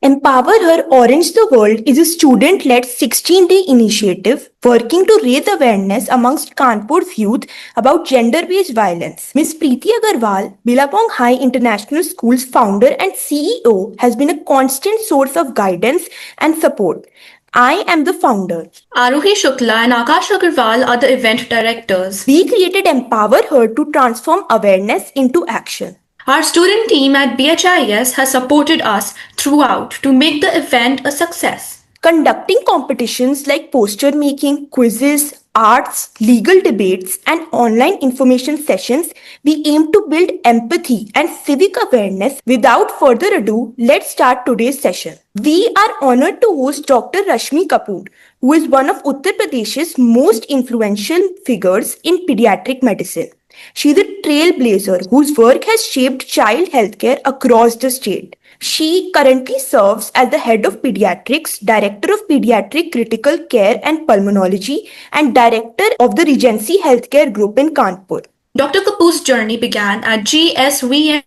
Empower Her Orange the World is a student led 16-day initiative working to raise awareness amongst Kanpur's youth about gender based violence. Ms. Preeti Agarwal, Billabong High International School's founder and CEO, has been a constant source of guidance and support. I am the founder. Aruhi Shukla and Akash Agarwal are the event directors. We created Empower Her to transform awareness into action. Our student team at BHIS has supported us throughout to make the event a success. Conducting competitions like poster making, quizzes, arts, legal debates, and online information sessions, we aim to build empathy and civic awareness. Without further ado, let's start today's session. We are honored to host Dr. Rashmi Kapoor, who is one of Uttar Pradesh's most influential figures in pediatric medicine. She is a trailblazer whose work has shaped child healthcare across the state. She currently serves as the head of pediatrics, director of pediatric critical care and pulmonology, and director of the Regency Healthcare Group in Kanpur. Dr. Kapoor's journey began at GSVM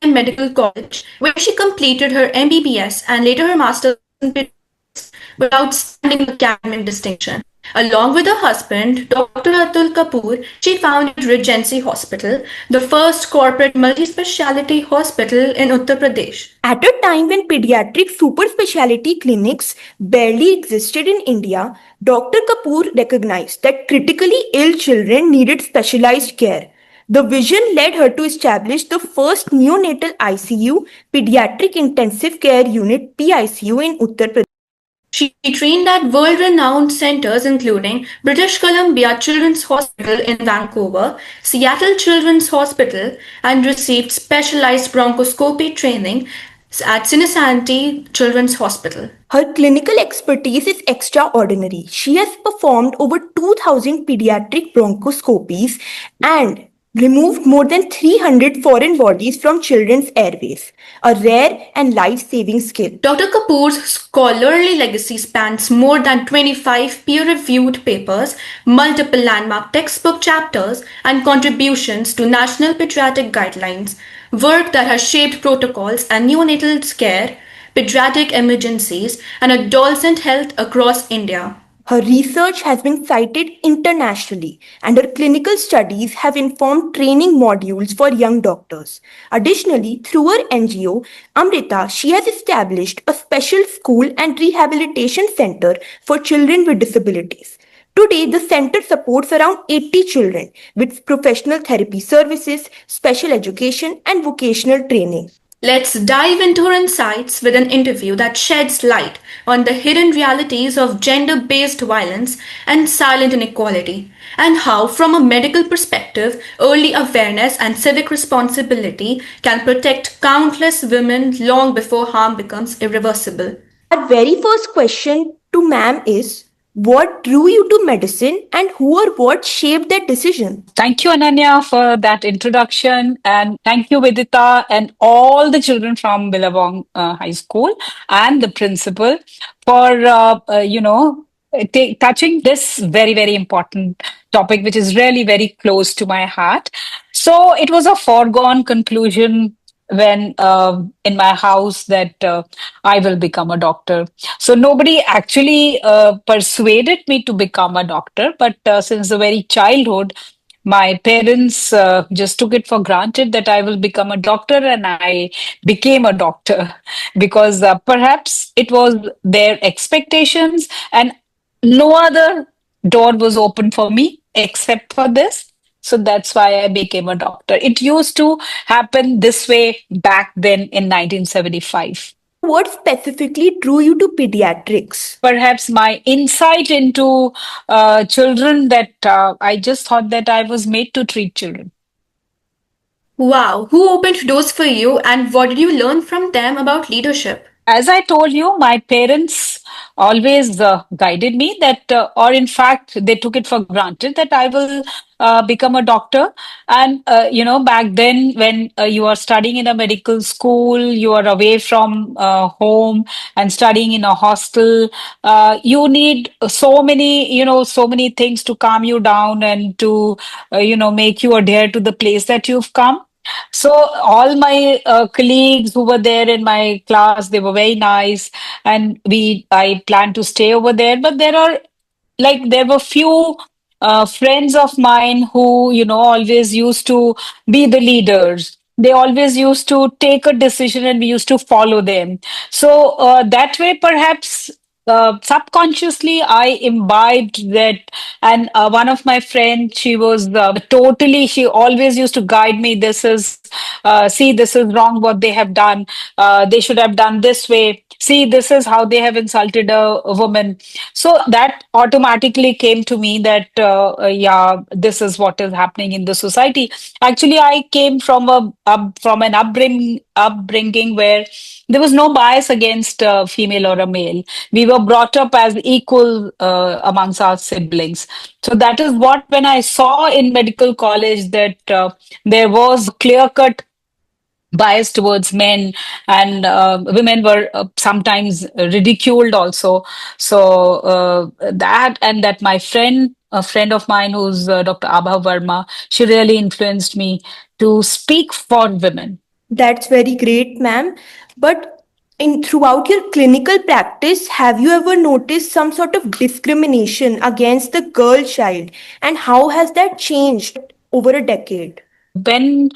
Medical College, where she completed her MBBS and later her master's in pediatrics with outstanding academic distinction. Along with her husband, Dr. Atul Kapoor, she founded Regency Hospital, the first corporate multi-speciality hospital in Uttar Pradesh. At a time when pediatric super specialty clinics barely existed in India, Dr. Kapoor recognized that critically ill children needed specialized care. The vision led her to establish the first neonatal ICU, Pediatric Intensive Care Unit (PICU) in Uttar Pradesh. She trained at world-renowned centers including British Columbia Children's Hospital in Vancouver, Seattle Children's Hospital, and received specialized bronchoscopy training at Cincinnati Children's Hospital. Her clinical expertise is extraordinary. She has performed over 2,000 pediatric bronchoscopies and removed more than 300 foreign bodies from children's airways, a rare and life-saving skill. Dr. Kapoor's scholarly legacy spans more than 25 peer-reviewed papers, multiple landmark textbook chapters, and contributions to national pediatric guidelines, work that has shaped protocols and neonatal care, pediatric emergencies, and adolescent health across India. Her research has been cited internationally, and her clinical studies have informed training modules for young doctors. Additionally, through her NGO, Amrita, she has established a special school and rehabilitation center for children with disabilities. Today, the center supports around 80 children with professional therapy services, special education, and vocational training. Let's dive into her insights with an interview that sheds light on the hidden realities of gender-based violence and silent inequality, and how, from a medical perspective, early awareness and civic responsibility can protect countless women long before harm becomes irreversible. Our very first question to ma'am is, what drew you to medicine and who or what shaped that decision? Thank you, Ananya, for that introduction. And thank you, Vidita, and all the children from Billabong High School and the principal for, touching this very, very important topic, which is really very close to my heart. So it was a foregone conclusion when in my house that I will become a doctor. So nobody actually persuaded me to become a doctor, but since the very childhood, my parents just took it for granted that I will become a doctor, and I became a doctor because perhaps it was their expectations, and no other door was open for me except for this. So that's why I became a doctor. It used to happen this way back then in 1975. What specifically drew you to pediatrics? Perhaps my insight into children that I just thought that I was made to treat children. Wow, who opened doors for you and what did you learn from them about leadership? As I told you, my parents always guided me that, or in fact, they took it for granted that I will become a doctor. And, back then, when you are studying in a medical school, you are away from home and studying in a hostel, you need so many things to calm you down and to, make you adhere to the place that you've come. So all my colleagues who were there in my class, they were very nice, and I planned to stay over there. But there were few friends of mine who, always used to be the leaders. They always used to take a decision, and we used to follow them. So that way, perhaps subconsciously, I imbibed that. And one of my friends, she was she always used to guide me. See, this is wrong what they have done. They should have done this way. See, this is how they have insulted a woman. So that automatically came to me that, yeah, this is what is happening in the society. Actually, I came from from an upbringing where there was no bias against a female or a male. We were brought up as equal amongst our siblings. So that is what, when I saw in medical college that there was clear cut bias towards men, and women were sometimes ridiculed also. So that my friend, a friend of mine who's Dr. Abha Verma, she really influenced me to speak for women. That's very great, ma'am. But in throughout your clinical practice, have you ever noticed some sort of discrimination against the girl child? And how has that changed over a decade? When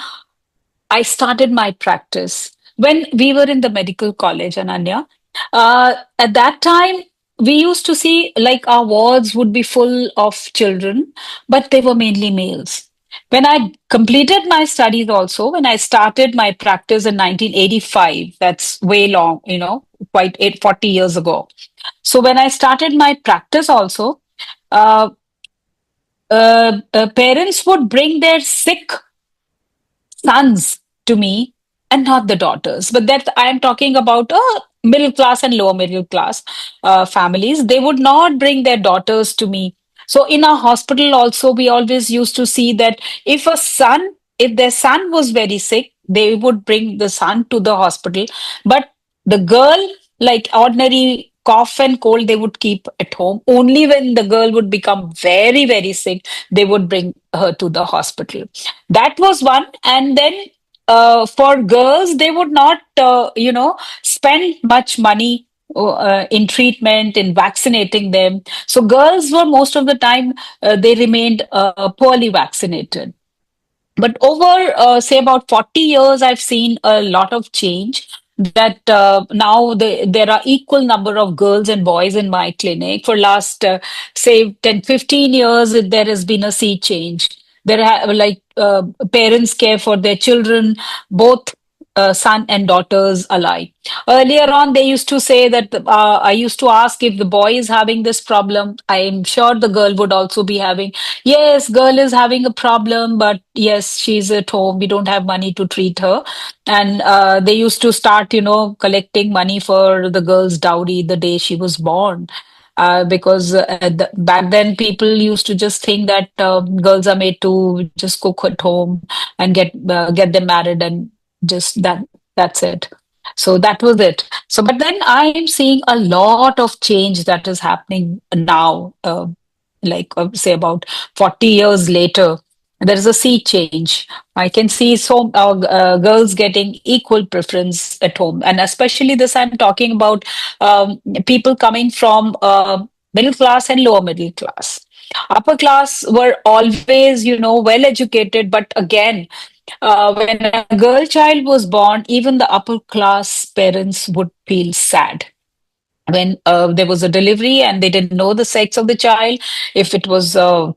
I started my practice, when we were in the medical college, Ananya, at that time, we used to see like our wards would be full of children, but they were mainly males. When I completed my studies also, when I started my practice in 1985, that's way long, quite 40 years ago. So when I started my practice also, uh, parents would bring their sick sons to me and not the daughters. But that I am talking about middle class and lower middle class families. They would not bring their daughters to me. So in our hospital also, we always used to see that if their son was very sick, they would bring the son to the hospital. But the girl, like ordinary cough and cold, they would keep at home. Only when the girl would become very, very sick, they would bring her to the hospital. That was one. And then for girls, they would not, spend much money in treatment, in vaccinating them. So girls were most of the time, they remained poorly vaccinated. But over, say, about 40 years, I've seen a lot of change. That now there are equal number of girls and boys in my clinic. For last, say, 10, 15 years, there has been a sea change. Parents care for their children, both son and daughters alike. Earlier on, they used to say that I used to ask if the boy is having this problem. I am sure the girl would also be having. Yes, girl is having a problem, but yes, she's at home. We don't have money to treat her. And they used to start, collecting money for the girl's dowry the day she was born. Because back then people used to just think that girls are made to just cook at home and get them married, and just that's it. So that was it. So, but then I am seeing a lot of change that is happening now. Say about 40 years later, there is a sea change. I can see girls getting equal preference at home, and especially this I'm talking about people coming from middle class and lower middle class. Upper class were always, well educated, but again, when a girl child was born, even the upper class parents would feel sad when there was a delivery and they didn't know the sex of the child. If it was a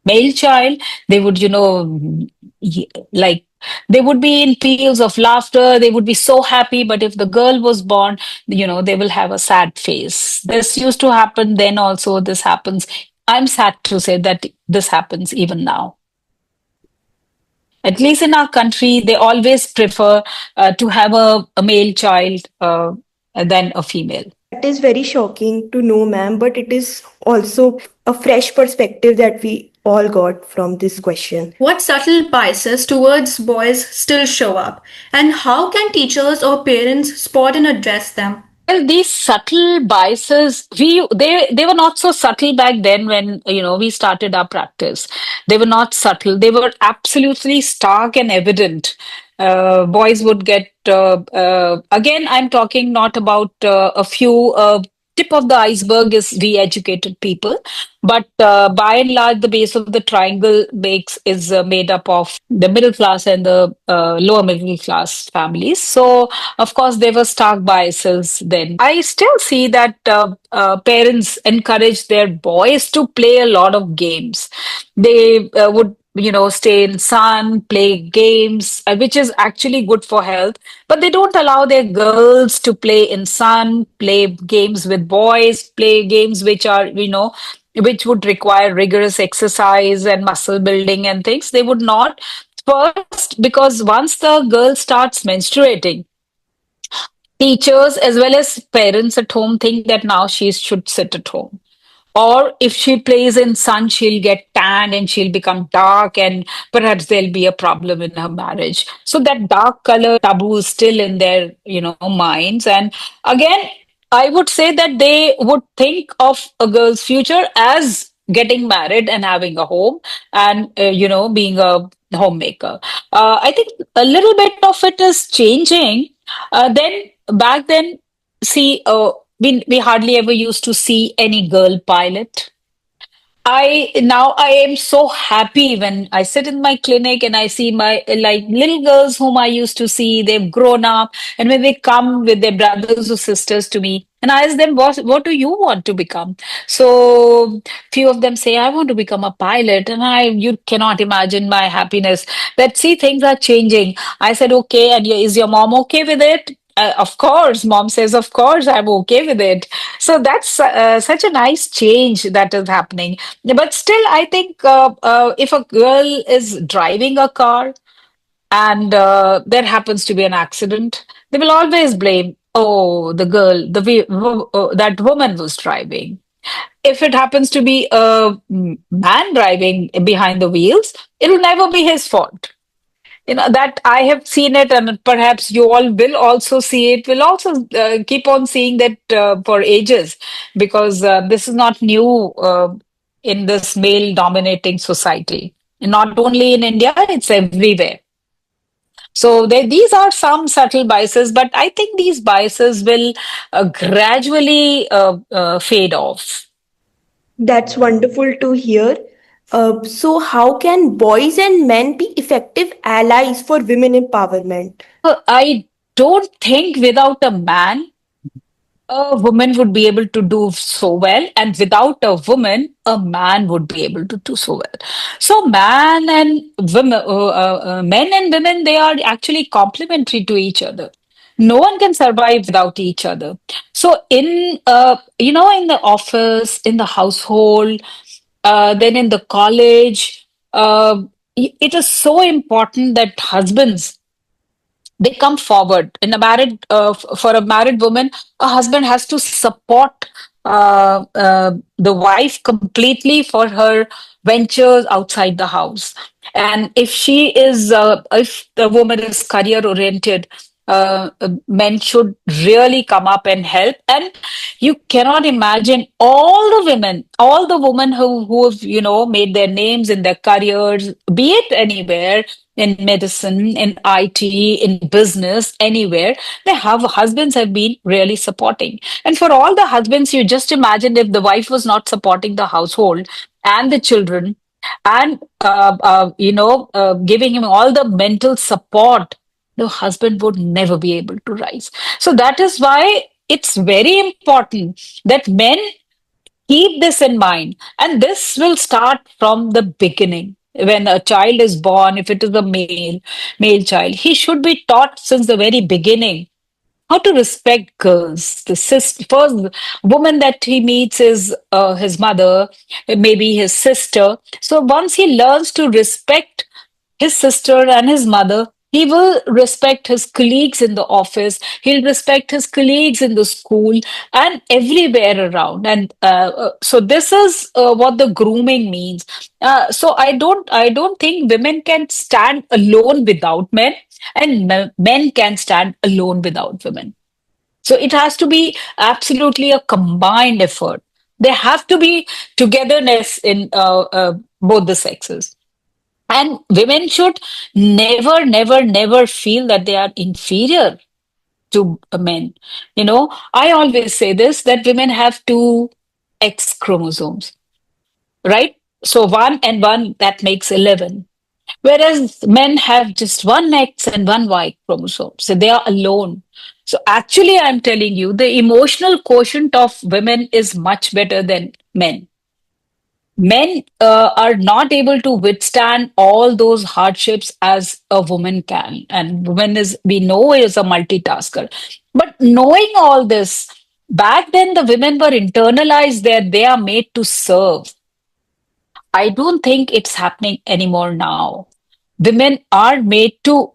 male child, they would, like they would be in peals of laughter. They would be so happy. But if the girl was born, they will have a sad face. This used to happen then also. This happens. I'm sad to say that this happens even now. At least in our country, they always prefer to have a male child than a female. That is very shocking to know, ma'am, but it is also a fresh perspective that we all got from this question. What subtle biases towards boys still show up, and how can teachers or parents spot and address them? Well, these subtle biases, they were not so subtle back then when we started our practice. They were not subtle. They were absolutely stark and evident. Boys would get again. I'm talking not about a few. Tip of the iceberg is re-educated people, but by and large, the base of the triangle makes is made up of the middle class and the lower middle class families. So of course, there were stark biases then. I still see that parents encourage their boys to play a lot of games. They would, stay in sun, play games, which is actually good for health. But they don't allow their girls to play in sun, play games with boys, play games which are, which would require rigorous exercise and muscle building and things. They would not. First, because once the girl starts menstruating, teachers as well as parents at home think that now she should sit at home. Or if she plays in sun, she'll get tanned and she'll become dark, and perhaps there'll be a problem in her marriage. So that dark color taboo is still in their, minds. And again, I would say that they would think of a girl's future as getting married and having a home and, being a homemaker. I think a little bit of it is changing. Then back then, see, we hardly ever used to see any girl pilot. I am so happy when I sit in my clinic and I see my like little girls whom I used to see, they've grown up, and when they come with their brothers or sisters to me, and I ask them, what do you want to become? So few of them say, I want to become a pilot, and you cannot imagine my happiness that see things are changing. I said, okay, and is your mom okay with it? Of course, mom says, of course, I'm okay with it. So that's such a nice change that is happening. But still, I think if a girl is driving a car and there happens to be an accident, they will always blame, oh, the girl, that woman was driving. If it happens to be a man driving behind the wheels, it'll never be his fault. That I have seen it, and perhaps you all will also see it. Will also keep on seeing that for ages, because this is not new in this male dominating society. Not only in India, it's everywhere. So these are some subtle biases, but I think these biases will gradually fade off. That's wonderful to hear. So, how can boys and men be effective allies for women empowerment? I don't think without a man a woman would be able to do so well, and without a woman, a man would be able to do so well. So, men and women, they are actually complementary to each other. No one can survive without each other. So, in the office, in the household, then in the college, it is so important that husbands they come forward in a married for a married woman. A husband has to support the wife completely for her ventures outside the house. And if the woman is career oriented, men should really come up and help. And you cannot imagine all the women who have made their names in their careers, be it anywhere, in medicine, in IT, in business, anywhere, husbands have been really supporting. And for all the husbands, you just imagine if the wife was not supporting the household and the children, and giving him all the mental support, the husband would never be able to rise. So that is why it's very important that men keep this in mind. And this will start from the beginning. When a child is born, if it is a male child, he should be taught since the very beginning how to respect girls. The first woman that he meets is his mother, maybe his sister. So once he learns to respect his sister and his mother, he will respect his colleagues in the office. He'll respect his colleagues in the school and everywhere around. And so this is what the grooming means. So I don't think women can stand alone without men, and men can stand alone without women. So it has to be absolutely a combined effort. There have to be togetherness in both the sexes. And women should never, never, never feel that they are inferior to men. I always say this, that women have two X chromosomes, right? So one and one, that makes 11. Whereas men have just one X and one Y chromosome. So they are alone. So actually, I'm telling you, the emotional quotient of women is much better than men. Men are not able to withstand all those hardships as a woman can. And woman is, we know, is a multitasker. But knowing all this, back then the women were internalized that they are made to serve. I don't think it's happening anymore now. Women are made to,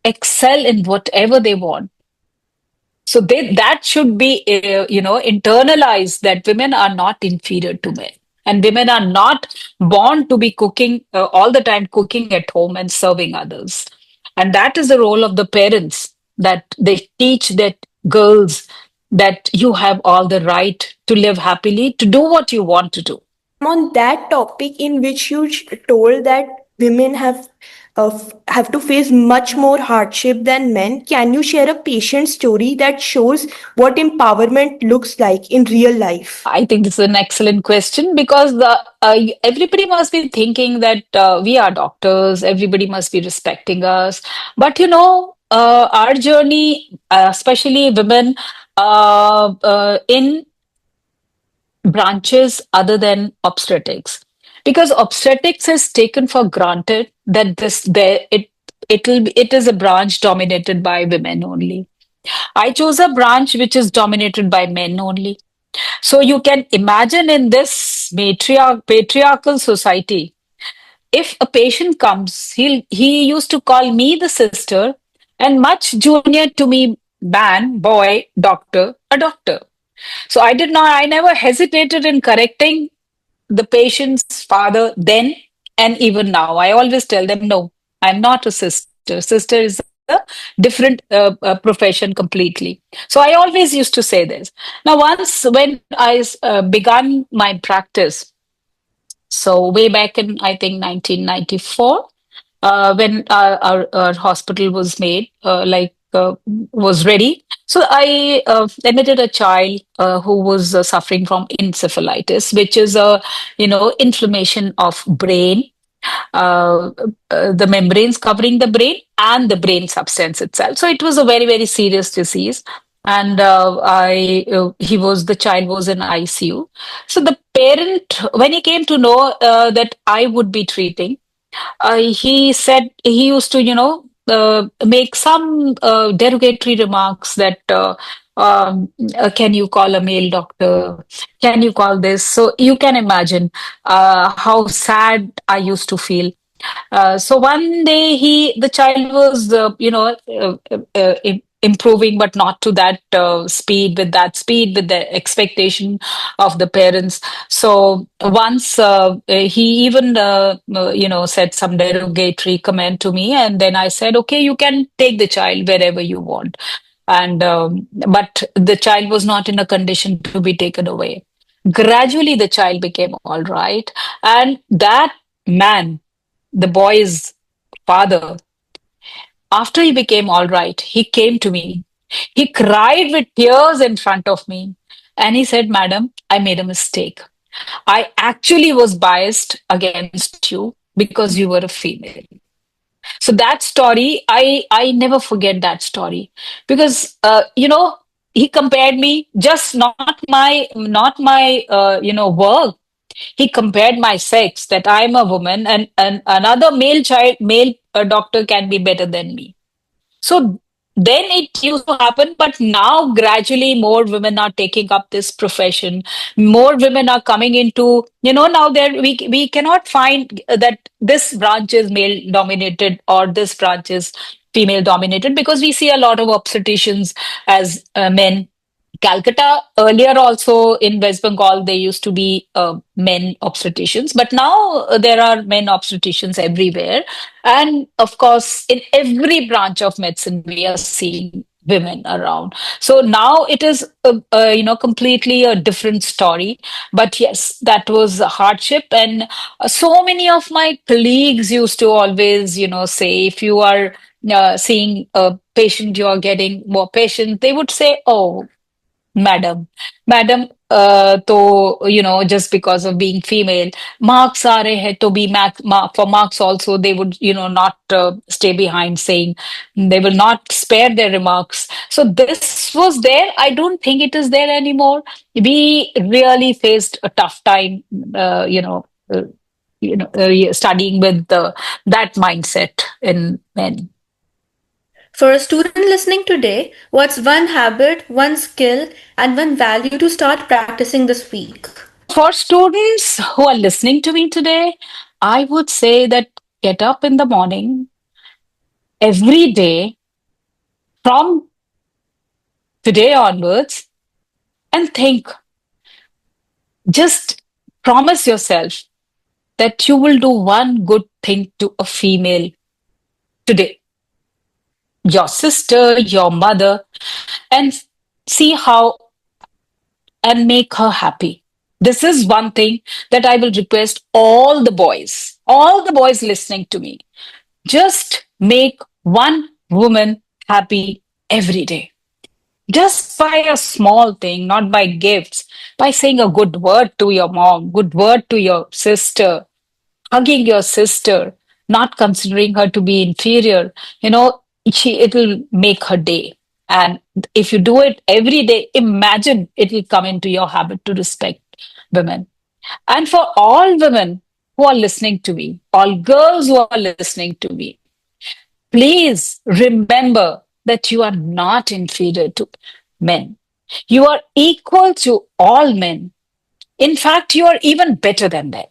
excel in whatever they want. So that should be, internalized, that women are not inferior to men. And women are not born to be cooking all the time, cooking at home and serving others. And that is the role of the parents, that they teach that girls that you have all the right to live happily, to do what you want to do. On that topic, in which you told that women have to face much more hardship than men, can you share a patient story that shows what empowerment looks like in real life? I think this is an excellent question, because everybody must be thinking that we are doctors, everybody must be respecting us. But our journey, especially women, in branches other than obstetrics, because obstetrics is taken for granted that it is a branch dominated by women only. I chose a branch which is dominated by men only. So you can imagine, in this patriarchal society, if a patient comes, he used to call me the sister, and much junior to me, man, boy, doctor, a doctor. So I never hesitated in correcting the patient's father then and even now. I always tell them, no, I'm not a sister. Sister is a different profession completely. So I always used to say this. Now, once when I began my practice, so way back in, I think, 1994, when our hospital was made, was ready. So I admitted a child who was suffering from encephalitis, which is a, inflammation of brain, the membranes covering the brain and the brain substance itself. So it was a very, very serious disease. And the child was in ICU. So the parent, when he came to know that I would be treating, he said he used to, make some derogatory remarks that, can you call a male doctor? Can you call this? So you can imagine how sad I used to feel. So one day the child was, improving, but not to that speed, with the expectation of the parents. So once he even, said some derogatory comment to me, and then I said, okay, you can take the child wherever you want. And but the child was not in a condition to be taken away. Gradually, the child became all right, and that man, the boy's father, after he became all right, he came to me. He cried with tears in front of me. And he said, Madam, I made a mistake. I actually was biased against you because you were a female. So that story, I never forget that story, because, he compared me, just not my work. He compared my sex, that I'm a woman, and another male doctor can be better than me. So then it used to happen, but now gradually more women are taking up this profession. More women are coming into, now there we cannot find that this branch is male dominated or this branch is female dominated, because we see a lot of obstetricians as men. Calcutta, earlier also in West Bengal, there used to be men obstetricians, but now there are men obstetricians everywhere. And of course, in every branch of medicine, we are seeing women around. So now it is, completely a different story. But yes, that was a hardship. And so many of my colleagues used to always, say, if you are seeing a patient, you are getting more patients, they would say, oh, madam, तो just because of being female, marks आ रहे हैं तो be for marks also they would not stay behind, saying they will not spare their remarks. So this was there. I don't think it is there anymore. We really faced a tough time, uh, studying with that mindset in men. For a student listening today, what's one habit, one skill, and one value to start practicing this week? For students who are listening to me today, I would say that get up in the morning every day from today onwards and think, just promise yourself that you will do one good thing to a female today, your sister, your mother, and see how and make her happy. This is one thing that I will request all the boys listening to me. Just make one woman happy every day. Just by a small thing, not by gifts, by saying a good word to your mom, good word to your sister, hugging your sister, not considering her to be inferior, it'll make her day. And if you do it every day, imagine it will come into your habit to respect women. And for all women who are listening to me, all girls who are listening to me, please remember that you are not inferior to men. You are equal to all men. In fact, you are even better than them.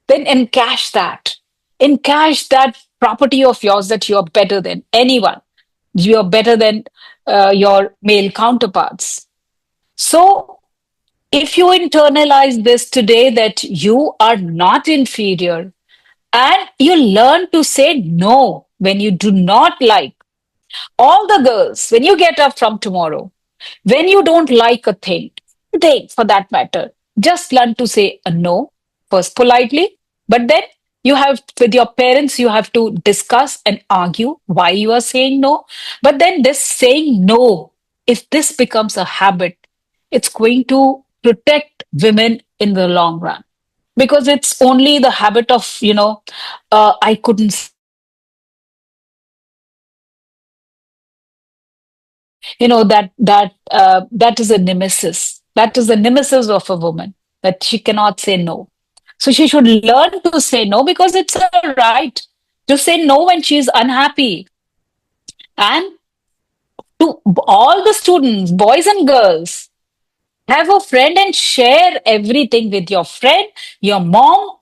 Then encash that. Encash that property of yours that you are better than anyone. You are better than your male counterparts. So, if you internalize this today that you are not inferior and you learn to say no when you do not like, all the girls, when you get up from tomorrow, when you don't like a thing, today for that matter, just learn to say a no, first politely, but then you have, with your parents, you have to discuss and argue why you are saying no. But then this saying no, if this becomes a habit, it's going to protect women in the long run. Because it's only the habit of, I couldn't say no, that is a nemesis. That is the nemesis of a woman, that she cannot say no. So she should learn to say no, because it's her right to say no when she is unhappy. And to all the students, boys and girls, have a friend and share everything with your friend, your mom,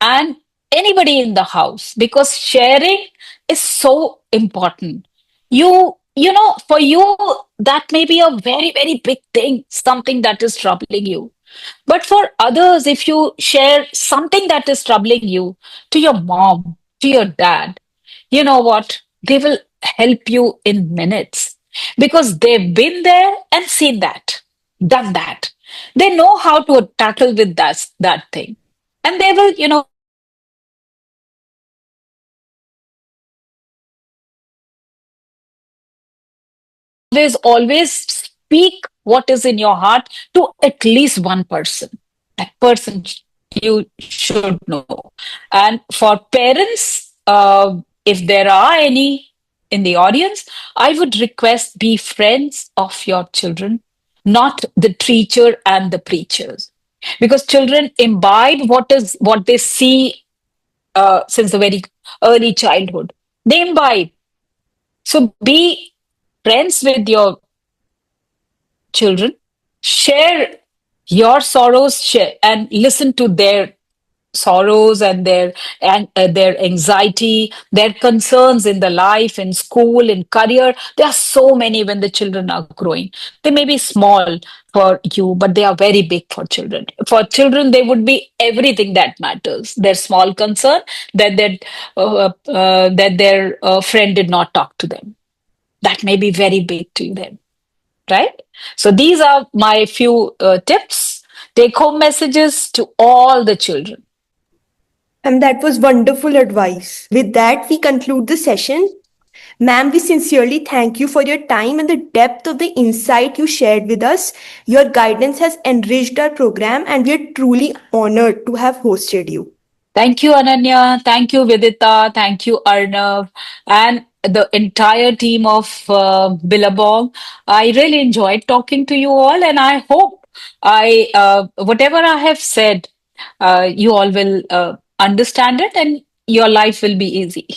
and anybody in the house, because sharing is so important. For you, that may be a very, very big thing, something that is troubling you. But for others, if you share something that is troubling you to your mom, to your dad, you know what? They will help you in minutes, because they've been there and seen that, done that. They know how to tackle with that thing. And they will, always speak what is in your heart to at least one person. That person you should know. And for parents, if there are any in the audience, I would request, be friends of your children, not the teacher and the preachers. Because children imbibe what they see since the very early childhood. They imbibe. So be friends with your children, share your sorrows, and listen to their sorrows and their anxiety, their concerns in the life, in school, in career. There are so many when the children are growing. They may be small for you, but they are very big for children. For children, they would be everything that matters. Their small concern that their friend did not talk to them. that may be very big to them, right? So these are my few tips, take home messages to all the children. And that was wonderful advice. With that, we conclude the session. Ma'am, we sincerely thank you for your time and the depth of the insight you shared with us. Your guidance has enriched our program, and we are truly honored to have hosted you. Thank you, Ananya. Thank you, Vidita. Thank you, Arnav, and the entire team of Billabong. I really enjoyed talking to you all, and I hope whatever I have said, you all will understand it, and your life will be easy.